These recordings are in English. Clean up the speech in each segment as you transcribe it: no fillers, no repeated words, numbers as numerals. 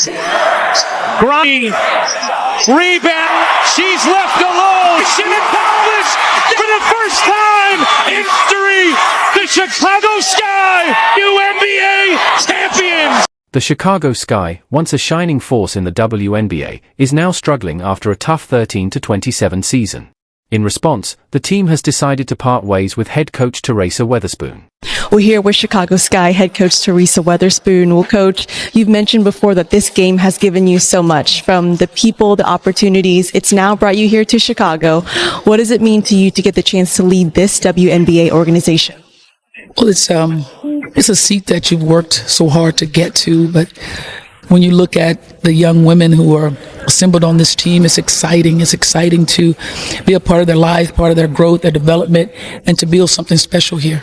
Green. Rebound. She's left alone. Mission accomplished for the first time in history. The Chicago Sky WNBA champions. The Chicago Sky, once a shining force in the WNBA, is now struggling after a tough 13-27 season. In response, the team has decided to part ways with head coach Teresa Weatherspoon. We're here with Chicago Sky head coach Teresa Weatherspoon. Well, coach, you've mentioned before that this game has given you so much, from the people, the opportunities. It's now brought you here to Chicago. What does it mean to you to get the chance to lead this WNBA organization? Well, it's a seat that you've worked so hard to get to, but when you look at the young women who are assembled on this team, it's exciting. It's exciting to be a part of their life, part of their growth, their development, and to build something special here.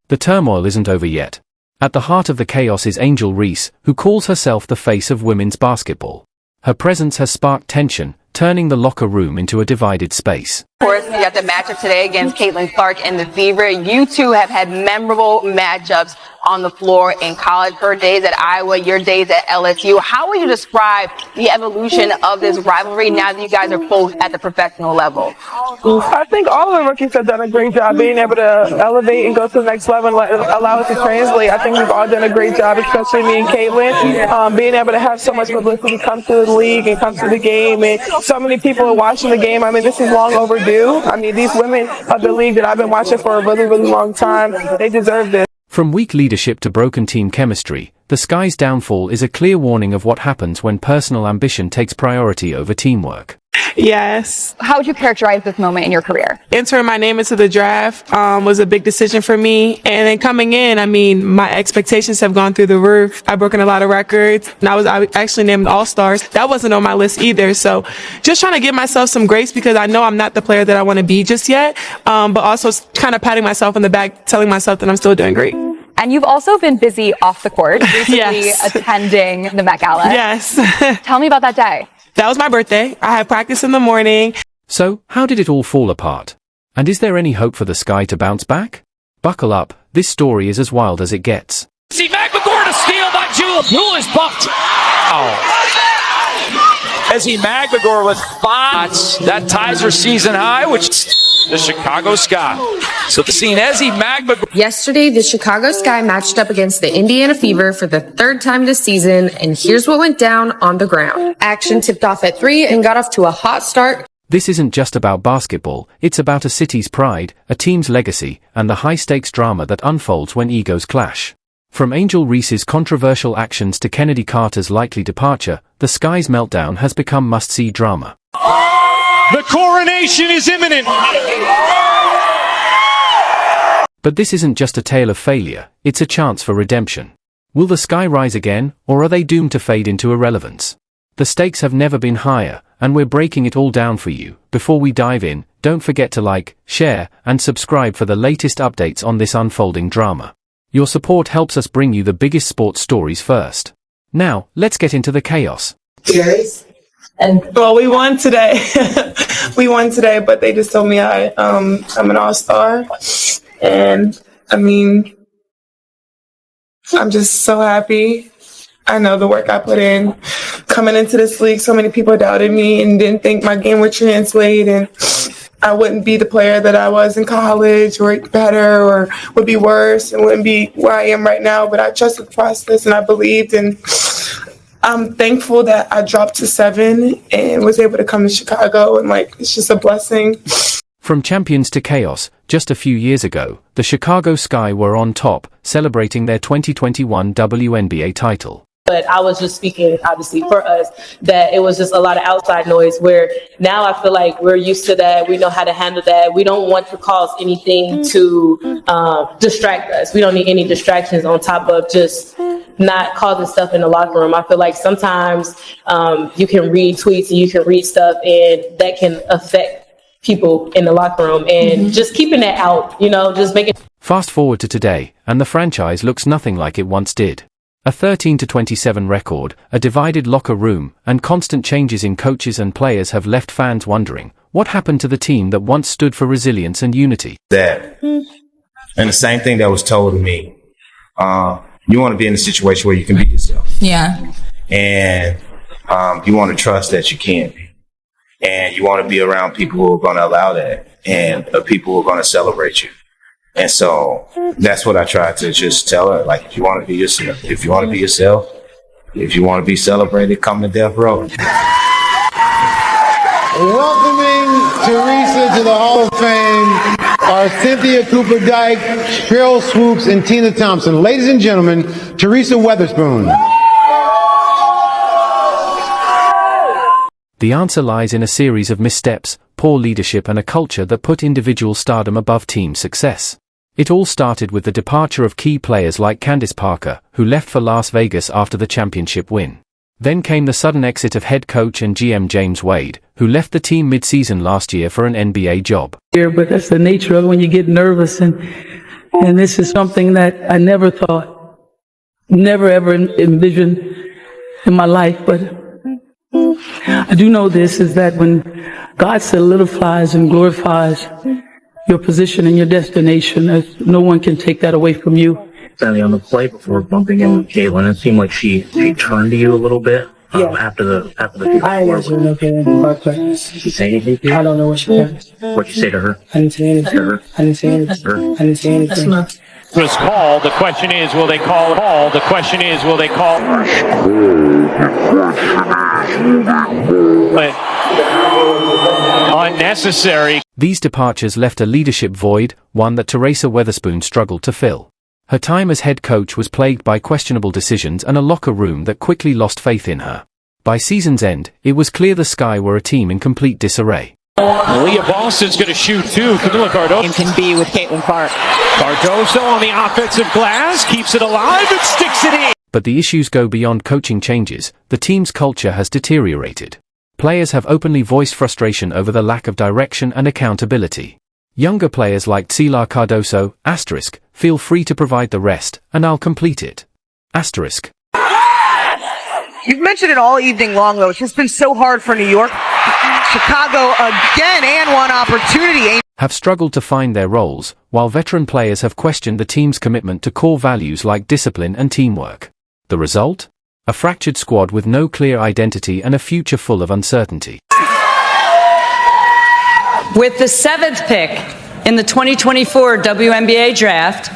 The turmoil isn't over yet. At the heart of the chaos is Angel Reese, who calls herself the face of women's basketball. Her presence has sparked tension, turning the locker room into a divided space. Of course, we got the matchup today against Caitlin Clark and the Fever. You two have had memorable matchups on the floor in college. Her days at Iowa, your days at LSU. How would you describe the evolution of this rivalry now that you guys are both at the professional level? I think all of the rookies have done a great job being able to elevate and go to the next level and allow it to translate. I think we've all done a great job, especially me and Caitlin, being able to have so much publicity come to the league and come to the game, and so many people are watching the game. I mean, this is long overdue. I mean, these women of the league that I've been watching for a really, really long time, they deserve this. From weak leadership to broken team chemistry, the Sky's downfall is a clear warning of what happens when personal ambition takes priority over teamwork. Yes. How would you characterize this moment in your career? Entering my name into the draft was a big decision for me. And then coming in, I mean, my expectations have gone through the roof. I've broken a lot of records. And I actually named All-Stars. That wasn't on my list either. So just trying to give myself some grace, because I know I'm not the player that I want to be just yet. But also kind of patting myself on the back, telling myself that I'm still doing great. And you've also been busy off the court, recently Yes. attending the Met Gala. Yes. Tell me about that day. That was my birthday. I had practice in the morning. So, how did it all fall apart? And is there any hope for the Sky to bounce back? Buckle up, this story is as wild as it gets. See McMagor to steal by Jewel. Jewel is bumped. Ezzie McMagor with 5. That ties her season high, which the Chicago Sky. So the scene, Ezzie McMagor. Yesterday, the Chicago Sky matched up against the Indiana Fever for the third time this season, and here's what went down on the ground. Action tipped off at 3 and got off to a hot start. This isn't just about basketball, it's about a city's pride, a team's legacy, and the high-stakes drama that unfolds when egos clash. From Angel Reese's controversial actions to Kennedy Carter's likely departure, the Sky's meltdown has become must-see drama. The coronation is imminent. But this isn't just a tale of failure, it's a chance for redemption. Will the Sky rise again, or are they doomed to fade into irrelevance? The stakes have never been higher, and we're breaking it all down for you. Before we dive in, don't forget to like, share, and subscribe for the latest updates on this unfolding drama. Your support helps us bring you the biggest sports stories first. Now, let's get into the chaos. Well, we won today. We won today, but they just told me I'm an all-star. And, I mean, I'm just so happy. I know the work I put in. Coming into this league, so many people doubted me and didn't think my game would translate, and I wouldn't be the player that I was in college, or better, or would be worse, and wouldn't be where I am right now. But I trusted the process, and I believed, and I'm thankful that I dropped to 7 and was able to come to Chicago, and it's just a blessing. From champions to chaos, just a few years ago, the Chicago Sky were on top, celebrating their 2021 WNBA title. But I was just speaking, obviously, for us, that it was just a lot of outside noise, where now I feel like we're used to that. We know how to handle that. We don't want to cause anything to distract us. We don't need any distractions on top of just not causing stuff in the locker room. I feel like sometimes you can read tweets and you can read stuff, and that can affect people in the locker room, and just keeping that out, just making. Fast forward to today, and the franchise looks nothing like it once did. A 13-27 record, a divided locker room, and constant changes in coaches and players have left fans wondering, what happened to the team that once stood for resilience and unity? That, and the same thing that was told to me, you want to be in a situation where you can be yourself. Yeah. And you want to trust that you can be. And you want to be around people who are going to allow that and people who are going to celebrate you. And so that's what I try to just tell her. Like, if you want to be yourself, if you want to be yourself, if you want to be celebrated, come to Death Row. Welcoming Teresa to the Hall of Fame are Cynthia Cooper-Dyke, Cheryl Swoops, and Tina Thompson. Ladies and gentlemen, Teresa Weatherspoon. The answer lies in a series of missteps, poor leadership, and a culture that put individual stardom above team success. It all started with the departure of key players like Candace Parker, who left for Las Vegas after the championship win. Then came the sudden exit of head coach and GM James Wade, who left the team mid-season last year for an NBA job. But that's the nature of it when you get nervous, and this is something that I never thought, never ever envisioned in my life. But I do know this, is that when God solidifies and glorifies your position and your destination, no one can take that away from you. Standing on the plate before bumping in with Caitlin, it seemed like she turned to you a little bit after the I ain't answering no question. Did she say anything? I don't know what she said. What'd you say to her? I didn't say anything. To her? I didn't say anything. I didn't say anything. Was called. The question is, will they call? The question is, will they call? Unnecessary. These departures left a leadership void, one that Teresa Weatherspoon struggled to fill. Her time as head coach was plagued by questionable decisions and a locker room that quickly lost faith in her. By season's end, it was clear the Sky were a team in complete disarray. Leah Boston's going to shoot too. Camila Cardoso can be with Caitlin Clark. Cardoso on the offensive glass, keeps it alive and sticks it in. But the issues go beyond coaching changes. The team's culture has deteriorated. Players have openly voiced frustration over the lack of direction and accountability. Younger players like Tsila Cardoso, asterisk, feel free to provide the rest, and I'll complete it. Asterisk. You've mentioned it all evening long, though. It's just been so hard for New York. Chicago again, and one opportunity. Have struggled to find their roles, while veteran players have questioned the team's commitment to core values like discipline and teamwork. The result? A fractured squad with no clear identity and a future full of uncertainty. With the 7th pick in the 2024 WNBA draft,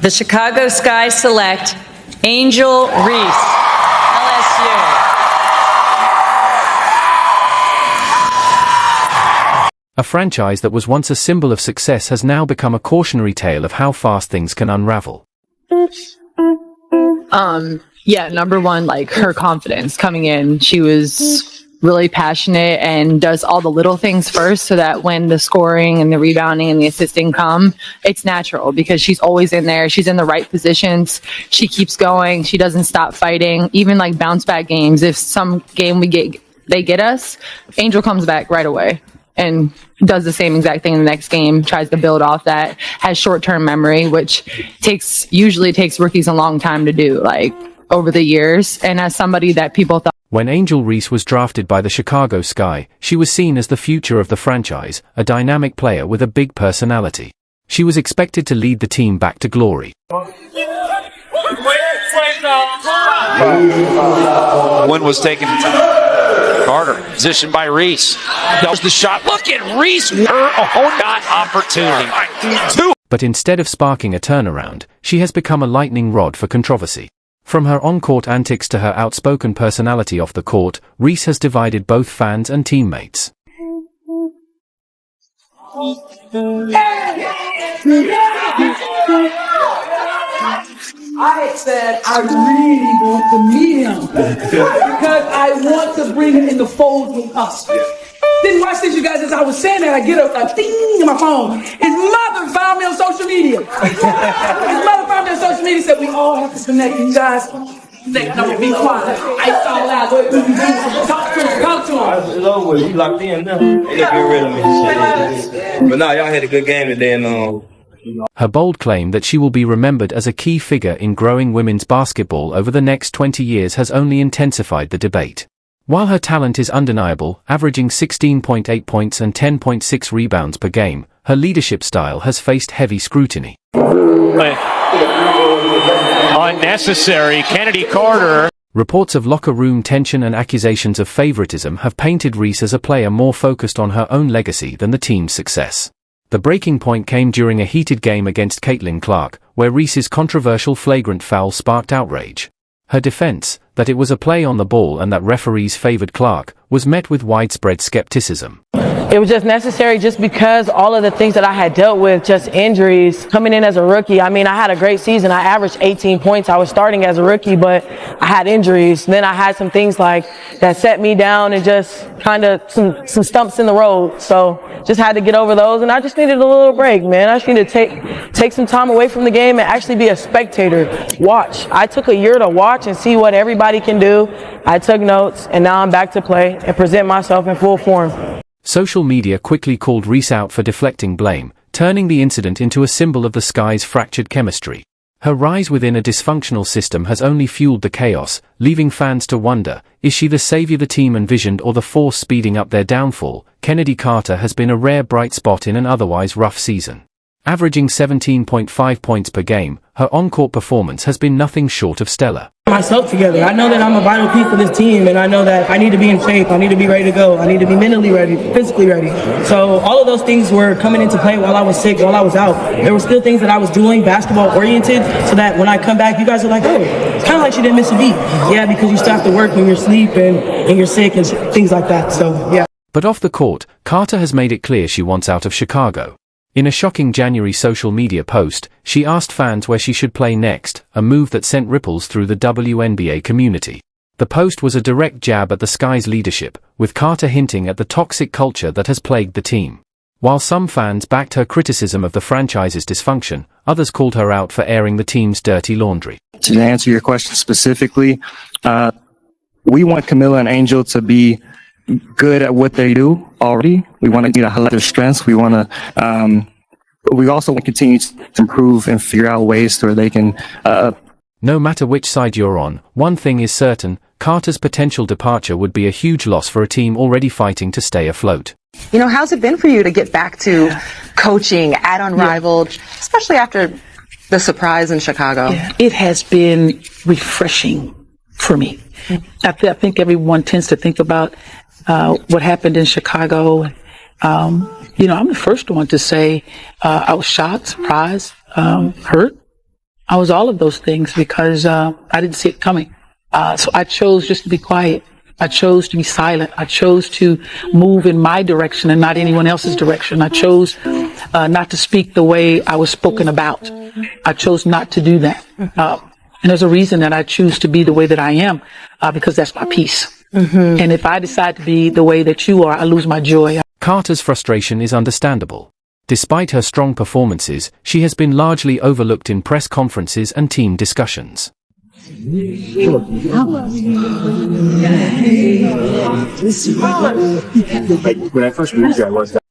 the Chicago Sky select Angel Reese, LSU. A franchise that was once a symbol of success has now become a cautionary tale of how fast things can unravel. Yeah, number one, like her confidence coming in. She was really passionate and does all the little things first so that when the scoring and the rebounding and the assisting come, it's natural because she's always in there. She's in the right positions. She keeps going. She doesn't stop fighting. Even like bounce back games. If some game they get us, Angel comes back right away and does the same exact thing in the next game, tries to build off that, has short-term memory, which usually takes rookies a long time to do, like over the years. And as somebody that people thought. When Angel Reese was drafted by the Chicago Sky, she was seen as the future of the franchise, a dynamic player with a big personality. She was expected to lead the team back to glory. One was taken. Carter, positioned by Reese. Does the shot. Look at Reese. Her own opportunity. But instead of sparking a turnaround, she has become a lightning rod for controversy. From her on-court antics to her outspoken personality off the court, Reese has divided both fans and teammates. I said I really want to meet him because I want to bring him in the fold with us. Then watch this, you guys. As I was saying that, I get a ding in my phone. His mother found me on social media. His mother found me on social media. Said we all have to connect. You guys, no, be quiet. I saw loud. Talk to him. Talk to him. It's over with. You locked in now. They got to get rid of me. But no, y'all had a good game today, and Her bold claim that she will be remembered as a key figure in growing women's basketball over the next 20 years has only intensified the debate. While her talent is undeniable, averaging 16.8 points and 10.6 rebounds per game, her leadership style has faced heavy scrutiny. Unnecessary. Kennedy Carter. Reports of locker room tension and accusations of favoritism have painted Reese as a player more focused on her own legacy than the team's success. The breaking point came during a heated game against Caitlin Clark, where Reese's controversial flagrant foul sparked outrage. Her defense, that it was a play on the ball and that referees favored Clark, was met with widespread skepticism. It was just necessary just because all of the things that I had dealt with, just injuries, coming in as a rookie. I mean, I had a great season. I averaged 18 points. I was starting as a rookie, but I had injuries. Then I had some things like that set me down and just kind of some stumps in the road. So just had to get over those, and I just needed a little break, man. I just needed to take some time away from the game and actually be a spectator. Watch. I took a year to watch and see what everybody can do. I took notes, and now I'm back to play and present myself in full form. Social media quickly called Reese out for deflecting blame, turning the incident into a symbol of the Sky's fractured chemistry. Her rise within a dysfunctional system has only fueled the chaos, leaving fans to wonder, is she the savior the team envisioned or the force speeding up their downfall? Kennedy Carter has been a rare bright spot in an otherwise rough season. Averaging 17.5 points per game, her on-court performance has been nothing short of stellar. Myself together. I know that I'm a vital piece of this team, and I know that I need to be in shape. I need to be ready to go. I need to be mentally ready, physically ready. So all of those things were coming into play while I was sick, while I was out. There were still things that I was doing, basketball oriented, so that when I come back, you guys are like, oh, it's kind of like she didn't miss a beat. Yeah, because you still have to work when you're asleep and you're sick and things like that. So, yeah. But off the court, Carter has made it clear she wants out of Chicago. In a shocking January social media post, she asked fans where she should play next, a move that sent ripples through the WNBA community. The post was a direct jab at the Sky's leadership, with Carter hinting at the toxic culture that has plagued the team. While some fans backed her criticism of the franchise's dysfunction, others called her out for airing the team's dirty laundry. To answer your question specifically, we want Camilla and Angel to be good at what they do already. We want to highlight their strengths. We want to, we also want to continue to improve and figure out ways where they can. No matter which side you're on, one thing is certain, Carter's potential departure would be a huge loss for a team already fighting to stay afloat. You know, how's it been for you to get back to coaching at Unrivaled, especially after the surprise in Chicago? Yeah, it has been refreshing for me. I think everyone tends to think about what happened in Chicago. You know, I'm the first one to say I was shocked, surprised, hurt. I was all of those things because I didn't see it coming. So I chose just to be quiet. I chose to be silent. I chose to move in my direction and not anyone else's direction. I chose not to speak the way I was spoken about. I chose not to do that. And there's a reason that I choose to be the way that I am, because that's my peace. Mm-hmm. And if I decide to be the way that you are, I lose my joy. Carter's frustration is understandable. Despite her strong performances, she has been largely overlooked in press conferences and team discussions.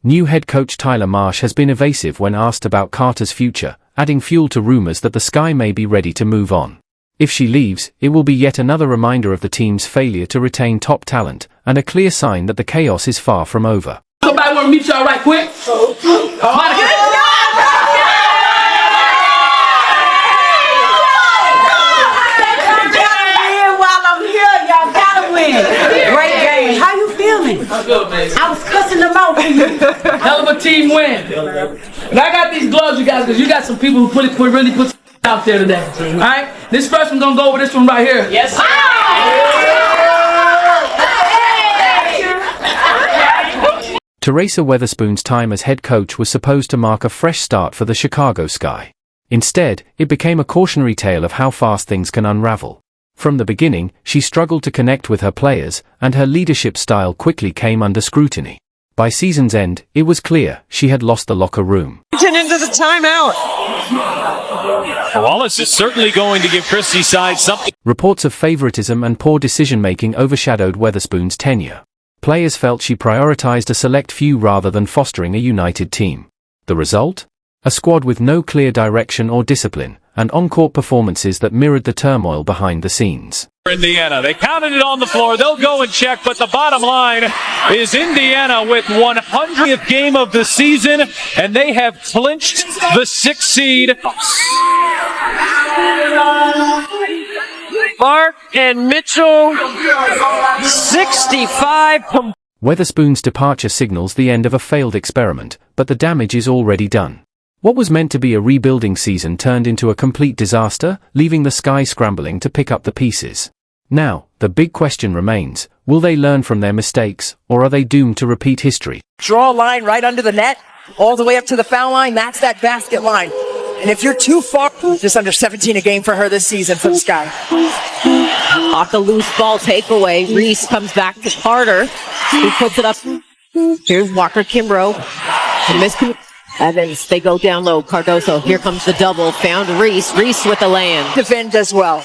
New head coach Tyler Marsh has been evasive when asked about Carter's future, adding fuel to rumors that the Sky may be ready to move on. If she leaves, it will be yet another reminder of the team's failure to retain top talent, and a clear sign that the chaos is far from over. Somebody want to meet y'all right quick? Great game. How you feeling? I'm good, man. I was cussing them out for you. Hell of a team win. And I got these gloves, you guys, because you got some people who really put out there today. All right? This first one's going to go over this one right here. Yes, sir. Teresa Weatherspoon's time as head coach was supposed to mark a fresh start for the Chicago Sky. Instead, it became a cautionary tale of how fast things can unravel. From the beginning, she struggled to connect with her players, and her leadership style quickly came under scrutiny. By season's end, it was clear she had lost the locker room. Into the timeout. Wallace is certainly going to give Christie's side something. Reports of favoritism and poor decision-making overshadowed Weatherspoon's tenure. Players felt she prioritized a select few rather than fostering a united team. The result? A squad with no clear direction or discipline, and on-court performances that mirrored the turmoil behind the scenes. Indiana, they counted it on the floor. They'll go and check, but the bottom line is Indiana with 100th game of the season, and they have clinched the 6th seed. Clark and Mitchell, 65. Weatherspoon's departure signals the end of a failed experiment, but the damage is already done. What was meant to be a rebuilding season turned into a complete disaster, leaving the Sky scrambling to pick up the pieces. Now, the big question remains, will they learn from their mistakes, or are they doomed to repeat history? Draw a line right under the net, all the way up to the foul line. That's that basket line. And if you're too far, just under 17 a game for her this season for the Sky. Off the loose ball takeaway, Reese comes back to Carter, who puts it up. Here's Walker Kimbrough. And then they go down low. Cardoso, here comes the double. Found Reese. Reese with the land. Defend as well.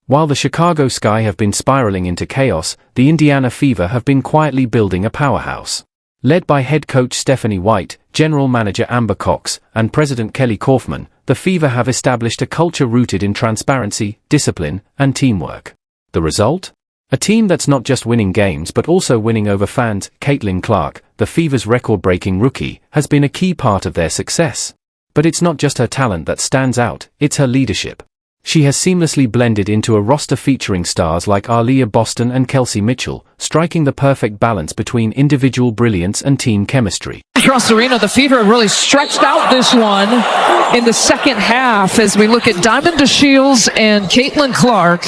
While the Chicago Sky have been spiraling into chaos, the Indiana Fever have been quietly building a powerhouse. Led by head coach Stephanie White, general manager Amber Cox, and president Kelly Kaufman, the Fever have established a culture rooted in transparency, discipline, and teamwork. The result? A team that's not just winning games but also winning over fans. Caitlin Clark, the Fever's record-breaking rookie, has been a key part of their success. But it's not just her talent that stands out, it's her leadership. She has seamlessly blended into a roster featuring stars like Aaliyah Boston and Kelsey Mitchell, striking the perfect balance between individual brilliance and team chemistry. Across the arena, the Fever really stretched out this one in the second half as we look at Diamond DeShields and Caitlin Clark.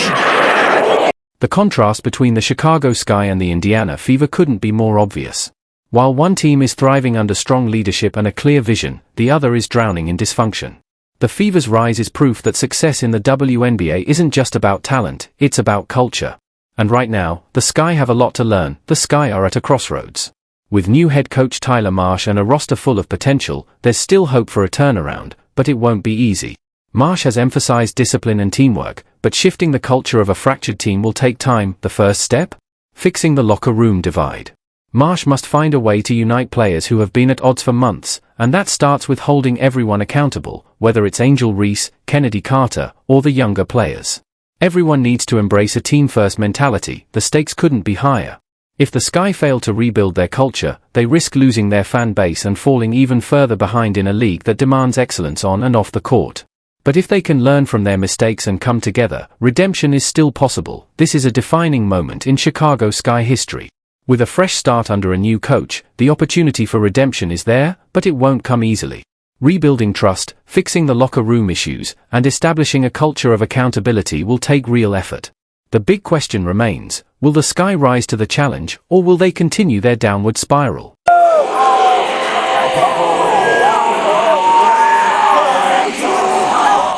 The contrast between the Chicago Sky and the Indiana Fever couldn't be more obvious. While one team is thriving under strong leadership and a clear vision, the other is drowning in dysfunction. The Fever's rise is proof that success in the WNBA isn't just about talent, it's about culture. And right now, the Sky have a lot to learn. The Sky are at a crossroads. With new head coach Tyler Marsh and a roster full of potential, there's still hope for a turnaround, but it won't be easy. Marsh has emphasized discipline and teamwork, but shifting the culture of a fractured team will take time. The first step? Fixing the locker room divide. Marsh must find a way to unite players who have been at odds for months, and that starts with holding everyone accountable, whether it's Angel Reese, Kennedy Carter, or the younger players. Everyone needs to embrace a team-first mentality. The stakes couldn't be higher. If the Sky fail to rebuild their culture, they risk losing their fan base and falling even further behind in a league that demands excellence on and off the court. But if they can learn from their mistakes and come together, redemption is still possible. This is a defining moment in Chicago Sky history. With a fresh start under a new coach, the opportunity for redemption is there, but it won't come easily. Rebuilding trust, fixing the locker room issues, and establishing a culture of accountability will take real effort. The big question remains, will the Sky rise to the challenge, or will they continue their downward spiral?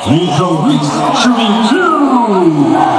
Angel Reese shooting 2.